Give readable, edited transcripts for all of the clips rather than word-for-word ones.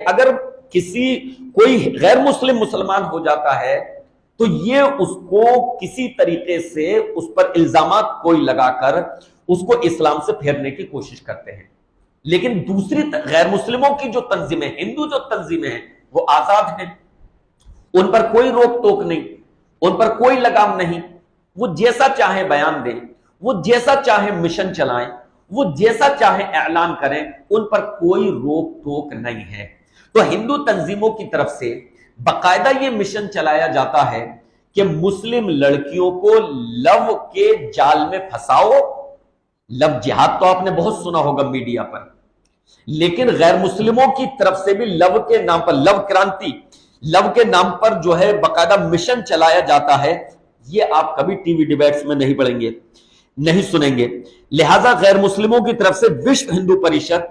अगर किसी कोई गैर मुस्लिम मुसलमान हो जाता है तो ये उसको किसी तरीके से उस पर इल्जामात कोई लगाकर उसको इस्लाम से फेरने की कोशिश करते हैं। लेकिन दूसरी गैर मुस्लिमों की जो तंजीमें, हिंदू जो तंजीमें हैं, वो आजाद हैं, उन पर कोई रोक टोक नहीं, उन पर कोई लगाम नहीं। वो जैसा चाहे बयान दें, वो जैसा चाहे मिशन चलाएं, वो जैसा चाहे ऐलान करें, उन पर कोई रोक टोक नहीं है। तो हिंदू तंजीमों की तरफ से बाकायदा ये मिशन चलाया जाता है कि मुस्लिम लड़कियों को लव के जाल में फंसाओ। लव जिहाद तो आपने बहुत सुना होगा मीडिया पर, लेकिन गैर मुस्लिमों की तरफ से भी लव के नाम पर, लव क्रांति, लव के नाम पर जो है बाकायदा मिशन चलाया जाता है। ये आप कभी टीवी डिबेट्स में नहीं पढ़ेंगे, नहीं सुनेंगे। लिहाजा गैर मुस्लिमों की तरफ से विश्व हिंदू परिषद,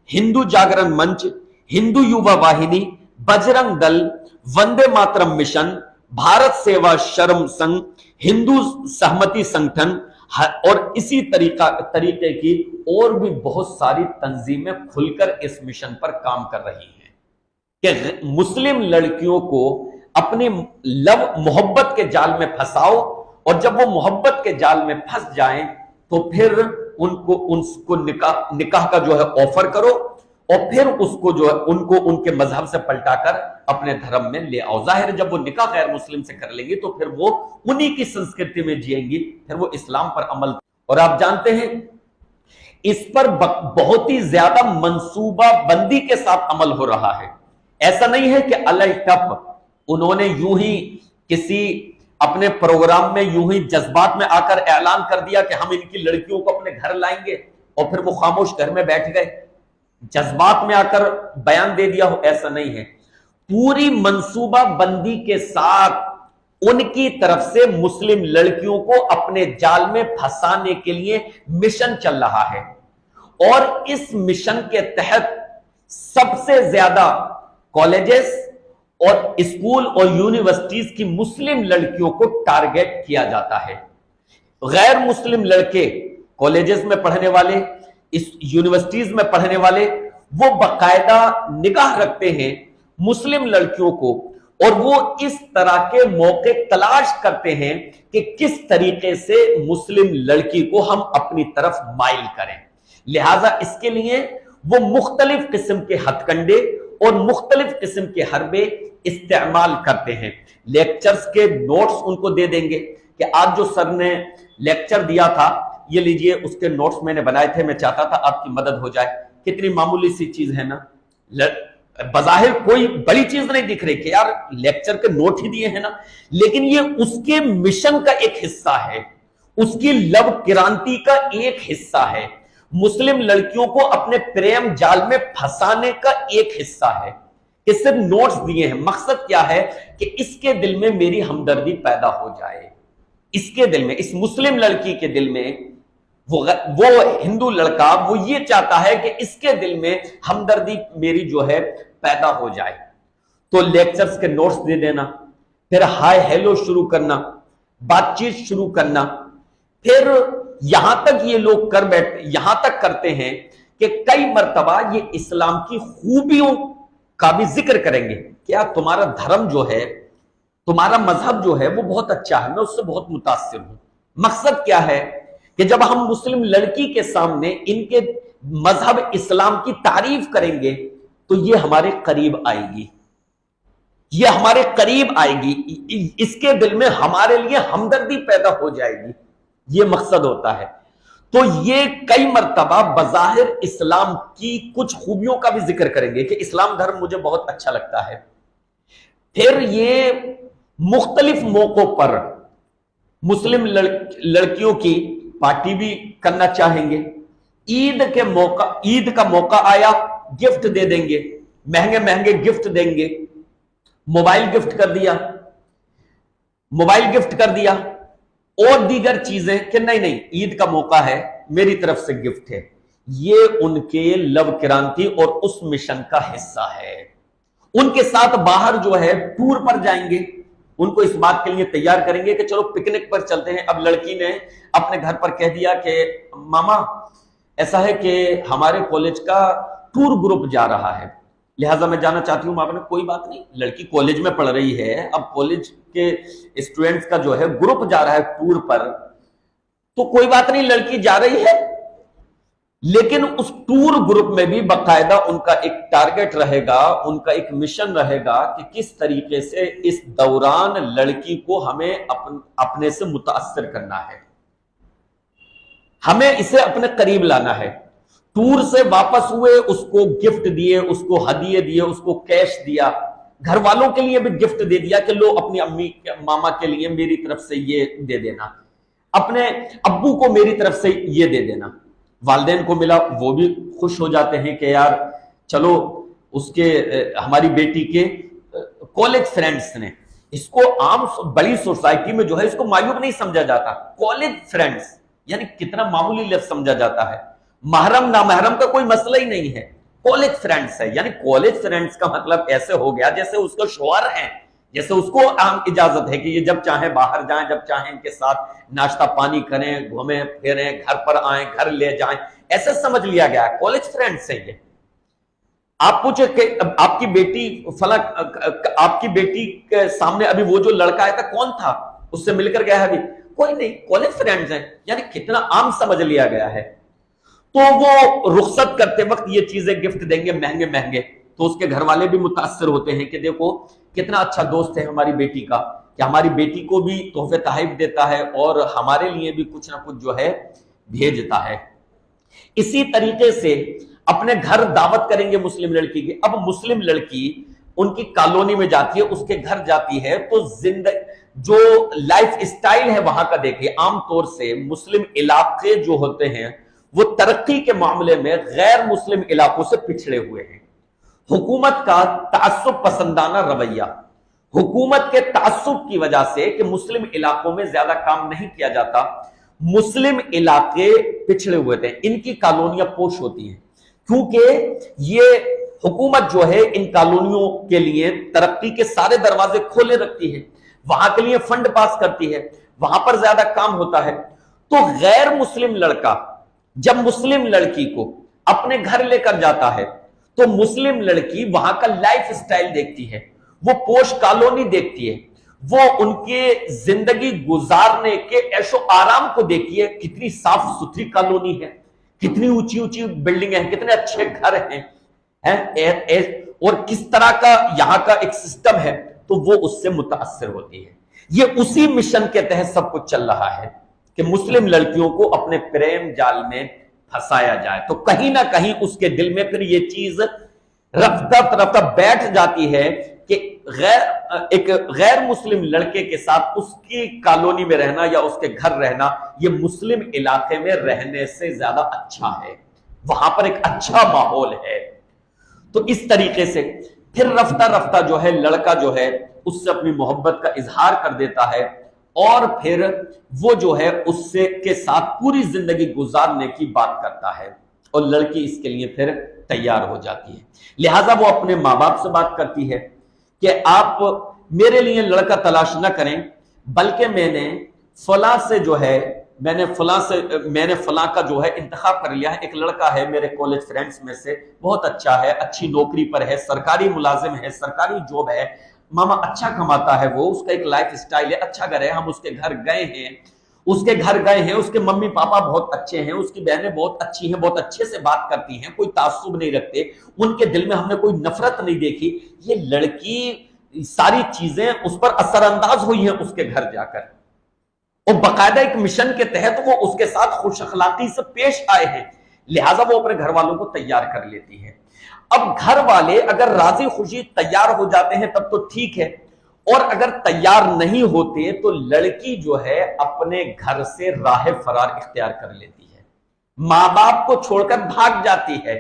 हिंदू जागरण मंच, हिंदू युवा वाहिनी, बजरंग दल, वंदे मातरम मिशन, भारत सेवा श्रम संघ, हिंदू सहमति संगठन और इसी तरीके की और भी बहुत सारी तंजीमें खुलकर इस मिशन पर काम कर रही हैं कि मुस्लिम लड़कियों को अपनी लव मोहब्बत के जाल में फंसाओ, और जब वो मोहब्बत के जाल में फंस जाएं तो फिर उनको निकाह का जो है ऑफर करो, और फिर उसको जो है उनको उनके मजहब से पलटाकर अपने धर्म में ले आओ। जाहिर है जब वो निकाह गैर मुस्लिम से कर लेंगी तो फिर वो उन्हीं की संस्कृति में जिएंगी, फिर वो इस्लाम पर अमल। और आप जानते हैं इस पर बहुत ही ज्यादा मंसूबा बंदी के साथ अमल हो रहा है। ऐसा नहीं है कि अलग टप उन्होंने यूं ही किसी अपने प्रोग्राम में यूं ही जज्बात में आकर ऐलान कर दिया कि हम इनकी लड़कियों को अपने घर लाएंगे, और फिर वो खामोश घर में बैठ गए, जज्बात में आकर बयान दे दिया हो। ऐसा नहीं है, पूरी मंसूबा बंदी के साथ उनकी तरफ से मुस्लिम लड़कियों को अपने जाल में फंसाने के लिए मिशन चल रहा है। और इस मिशन के तहत सबसे ज्यादा कॉलेजेस और स्कूल और यूनिवर्सिटीज की मुस्लिम लड़कियों को टारगेट किया जाता है। गैर मुस्लिम लड़के कॉलेजेस में पढ़ने वाले, इस यूनिवर्सिटीज में पढ़ने वाले, वो बाकायदा निगाह रखते हैं मुस्लिम लड़कियों को, और वो इस तरह के मौके तलाश करते हैं कि किस तरीके से मुस्लिम लड़की को हम अपनी तरफ माइल करें। लिहाजा इसके लिए वो मुख्तलिफ किस्म के हथकंडे और मुख्तलिफ किस्म के हरबे इस्तेमाल करते हैं। लेक्चर्स के नोट्स उनको दे देंगे कि आज जो सर ने लेक्चर दिया था, ये लीजिए उसके नोट्स मैंने बनाए थे, मैं चाहता था आपकी मदद हो जाए। कितनी मामूली सी चीज है ना, बजाहिर कोई बड़ी चीज नहीं दिख रही कि यार लेक्चर के नोट ही दिए हैं ना, लेकिन ये उसके मिशन का एक हिस्सा है, उसकी लव क्रांति का एक हिस्सा है, मुस्लिम लड़कियों को अपने प्रेम जाल में फंसाने का एक हिस्सा है कि सिर्फ नोट्स दिए हैं। मकसद क्या है कि इसके दिल में मेरी हमदर्दी पैदा हो जाए, इसके दिल में, इस मुस्लिम लड़की के दिल में, वो हिंदू लड़का वो ये चाहता है कि इसके दिल में हमदर्दी मेरी जो है पैदा हो जाए। तो लेक्चर्स के नोट्स दे देना, फिर हाय हेलो शुरू करना, बातचीत शुरू करना, फिर यहां तक ये लोग यहां तक करते हैं कि कई मर्तबा ये इस्लाम की खूबियों का भी जिक्र करेंगे। क्या तुम्हारा धर्म जो है, तुम्हारा मजहब जो है वो बहुत अच्छा है, मैं उससे बहुत मुतासिर हूं। मकसद क्या है कि जब हम मुस्लिम लड़की के सामने इनके मजहब इस्लाम की तारीफ करेंगे तो ये हमारे करीब आएगी, ये हमारे करीब आएगी, इसके दिल में हमारे लिए हमदर्दी पैदा हो जाएगी, ये मकसद होता है। तो ये कई मर्तबा बज़ाहिर इस्लाम की कुछ खूबियों का भी जिक्र करेंगे कि इस्लाम धर्म मुझे बहुत अच्छा लगता है। फिर ये मुख्तलिफ मौकों पर मुस्लिम लड़कियों की पार्टी भी करना चाहेंगे। ईद का मौका आया, गिफ्ट दे देंगे, महंगे महंगे गिफ्ट देंगे। मोबाइल गिफ्ट कर दिया और दीगर चीजें कि नहीं ईद का मौका है, मेरी तरफ से गिफ्ट है। ये उनके लव क्रांति और उस मिशन का हिस्सा है। उनके साथ बाहर जो है टूर पर जाएंगे, उनको इस बात के लिए तैयार करेंगे कि चलो पिकनिक पर चलते हैं। अब लड़की ने अपने घर पर कह दिया कि मामा ऐसा है कि हमारे कॉलेज का टूर ग्रुप जा रहा है, लिहाजा मैं जाना चाहती हूँ आपने, कोई बात नहीं, लड़की कॉलेज में पढ़ रही है, अब कॉलेज के स्टूडेंट्स का जो है ग्रुप जा रहा है टूर पर, तो कोई बात नहीं, लड़की जा रही है, लेकिन उस टूर ग्रुप में भी बाकायदा उनका एक टारगेट रहेगा, उनका एक मिशन रहेगा कि किस तरीके से इस दौरान लड़की को हमें अपने से मुतासर करना है, हमें इसे अपने करीब लाना है। टूर से वापस हुए, उसको गिफ्ट दिए, उसको हदिये दिए, उसको कैश दिया, घर वालों के लिए भी गिफ्ट दे दिया कि लो अपनी अम्मी मामा के लिए मेरी तरफ से ये दे देना, अपने अब्बू को मेरी तरफ से ये दे देना। वालिदैन को मिला, वो भी खुश हो जाते हैं कि यार चलो उसके हमारी बेटी के कॉलेज फ्रेंड्स ने, इसको आम बड़ी सोसाइटी में जो है इसको मायूब नहीं समझा जाता, कॉलेज फ्रेंड्स यानी कितना मामूली लफ्ज समझा जाता है, महरम ना महरम का कोई मसला ही नहीं है, कॉलेज फ्रेंड्स है। यानी कॉलेज फ्रेंड्स का मतलब ऐसे हो गया जैसे उसको शौहर है, जैसे उसको आम इजाजत है कि ये जब चाहे बाहर जाएं, जब चाहे इनके साथ नाश्ता पानी करें, घूमें फिरें, घर पर आए, घर ले जाएं, ऐसे समझ लिया गया है, कॉलेज फ्रेंड्स है ये। आप पूछे कि आपकी बेटी फला, आपकी बेटी के सामने अभी वो जो लड़का आया था कौन था, उससे मिलकर गया है अभी, कोई नहीं, कॉलेज फ्रेंड्स हैं, यानी कितना आम समझ लिया गया है। तो वो रुखसत करते वक्त ये चीजें गिफ्ट देंगे महंगे महंगे, तो उसके घर वाले भी मुतासर होते हैं कि देखो कितना अच्छा दोस्त है हमारी बेटी का, कि हमारी बेटी को भी तोहफे तहफ देता है और हमारे लिए भी कुछ ना कुछ जो है भेजता है। इसी तरीके से अपने घर दावत करेंगे मुस्लिम लड़की की। अब मुस्लिम लड़की उनकी कॉलोनी में जाती है, उसके घर जाती है, तो जिंदगी जो लाइफ स्टाइल है वहां का देखिए, आमतौर से मुस्लिम इलाके जो होते हैं वो तरक्की के मामले में गैर मुस्लिम इलाकों से पिछड़े हुए हैं। हुकूमत का तासुब पसंदाना रवैया, हुकूमत के तासुब की वजह से कि मुस्लिम इलाकों में ज्यादा काम नहीं किया जाता, मुस्लिम इलाके पिछड़े हुए थे, इनकी कॉलोनियां पोश होती हैं, क्योंकि ये हुकूमत जो है इन कॉलोनियों के लिए तरक्की के सारे दरवाजे खोले रखती है, वहां के लिए फंड पास करती है, वहां पर ज्यादा काम होता है। तो गैर मुस्लिम लड़का जब मुस्लिम लड़की को अपने घर लेकर जाता है तो मुस्लिम लड़की वहां का लाइफ स्टाइल देखती है, वो पोश कॉलोनी देखती है, वो उनके जिंदगी गुजारने के ऐशो आराम को देखती है, कितनी साफ सुथरी कॉलोनी है, कितनी ऊंची ऊंची बिल्डिंगें हैं, कितने अच्छे घर हैं, और किस तरह का यहां का एक सिस्टम है, तो वो उससे मुतासर होती है। ये उसी मिशन के तहत सब कुछ चल रहा है कि मुस्लिम लड़कियों को अपने प्रेम जाल में फंसाया जाए, तो कहीं ना कहीं उसके दिल में फिर ये चीज रफ्ता रफ्ता बैठ जाती है कि एक गैर मुस्लिम लड़के के साथ उसकी कॉलोनी में रहना या उसके घर रहना ये मुस्लिम इलाके में रहने से ज्यादा अच्छा है, वहां पर एक अच्छा माहौल है। तो इस तरीके से फिर रफ्ता रफ्ता जो है लड़का जो है उससे अपनी मोहब्बत का इजहार कर देता है और फिर वो जो है उससे के साथ पूरी जिंदगी गुजारने की बात करता है और लड़की इसके लिए फिर तैयार हो जाती है। लिहाजा वो अपने माँ बाप से बात करती है कि आप मेरे लिए लड़का तलाश न करें, बल्कि मैंने फला से जो है मैंने फला का जो है इंतखाब कर लिया है, एक लड़का है मेरे कॉलेज फ्रेंड्स में से, बहुत अच्छा है, अच्छी नौकरी पर है, सरकारी मुलाजिम है, सरकारी जॉब है, मामा अच्छा कमाता है, वो उसका एक लाइफ स्टाइल है, अच्छा घर है, हम उसके घर गए हैं, उसके मम्मी पापा बहुत अच्छे हैं, उसकी बहनें बहुत अच्छी हैं, बहुत अच्छे से बात करती हैं, कोई तासुब नहीं रखते, उनके दिल में हमने कोई नफरत नहीं देखी। ये लड़की सारी चीजें उस पर असरअंदाज हुई हैं उसके घर जाकर, और बाकायदा एक मिशन के तहत वो उसके साथ खुश अखलाकी से पेश आए हैं, लिहाजा वो अपने घर वालों को तैयार कर लेती है। अब घर वाले अगर राजी खुशी तैयार हो जाते हैं तब तो ठीक है, और अगर तैयार नहीं होते तो लड़की जो है अपने घर से राह फरार इख्तियार कर लेती है, मां बाप को छोड़कर भाग जाती है,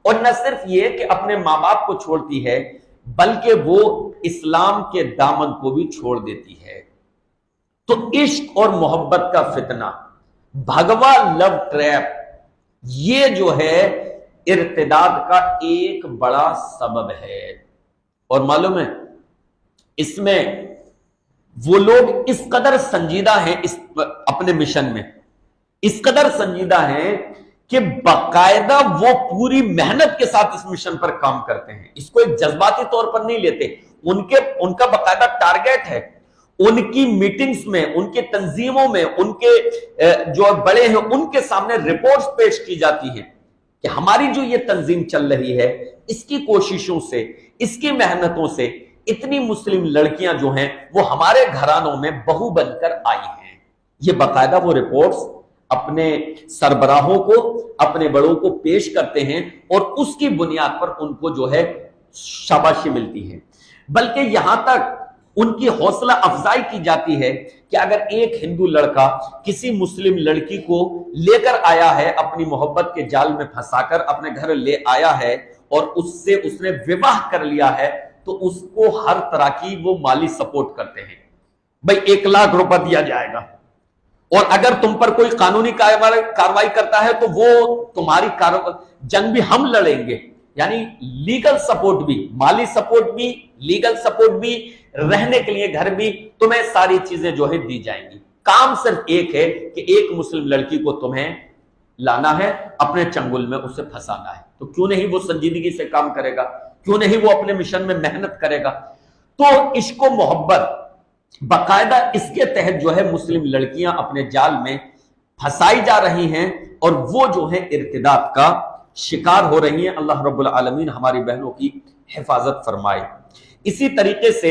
और न सिर्फ ये कि अपने मां बाप को छोड़ती है बल्कि वो इस्लाम के दामन को भी छोड़ देती है। तो इश्क और मोहब्बत का फितना, भगवा लव ट्रैप, ये जो है इर्तिदाद का एक बड़ा सबब है। और मालूम है इसमें वो लोग इस कदर संजीदा हैं, इस अपने मिशन में इस कदर संजीदा हैं कि बाकायदा वो पूरी मेहनत के साथ इस मिशन पर काम करते हैं, इसको एक जज्बाती तौर पर नहीं लेते। उनका बाकायदा टारगेट है। उनकी मीटिंग्स में, उनके तंजीमों में, उनके जो बड़े हैं उनके सामने रिपोर्ट्स पेश की जाती हैं कि हमारी जो ये तंजीम चल रही है, इसकी कोशिशों से, इसकी मेहनतों से इतनी मुस्लिम लड़कियां जो हैं वो हमारे घरानों में बहू बनकर आई हैं। ये बाकायदा वो रिपोर्ट्स अपने सरबराहों को, अपने बड़ों को पेश करते हैं और उसकी बुनियाद पर उनको जो है शाबाशी मिलती है। बल्कि यहां तक उनकी हौसला अफजाई की जाती है कि अगर एक हिंदू लड़का किसी मुस्लिम लड़की को लेकर आया है, अपनी मोहब्बत के जाल में फंसाकर अपने घर ले आया है और उससे उसने विवाह कर लिया है, तो उसको हर तरह की वो माली सपोर्ट करते हैं। भाई 1 लाख रुपए दिया जाएगा और अगर तुम पर कोई कानूनी कार्रवाई करता है तो वो तुम्हारी जंग भी हम लड़ेंगे। यानी लीगल सपोर्ट भी, माली सपोर्ट भी, लीगल सपोर्ट भी, रहने के लिए घर भी, तुम्हें सारी चीजें जो है दी जाएंगी। काम सिर्फ एक है कि एक मुस्लिम लड़की को तुम्हें लाना है, अपने चंगुल में उसे फंसाना है। तो क्यों नहीं वो संजीदगी से काम करेगा, क्यों नहीं वो अपने मिशन में मेहनत करेगा। तो इश्क मोहब्बत बाकायदा इसके तहत जो है मुस्लिम लड़कियां अपने जाल में फंसाई जा रही हैं और वो जो है इर्तिदाद का शिकार हो रही हैं। अल्लाह रब्बुल आलमीन हमारी बहनों की हिफाजत फरमाए। इसी तरीके से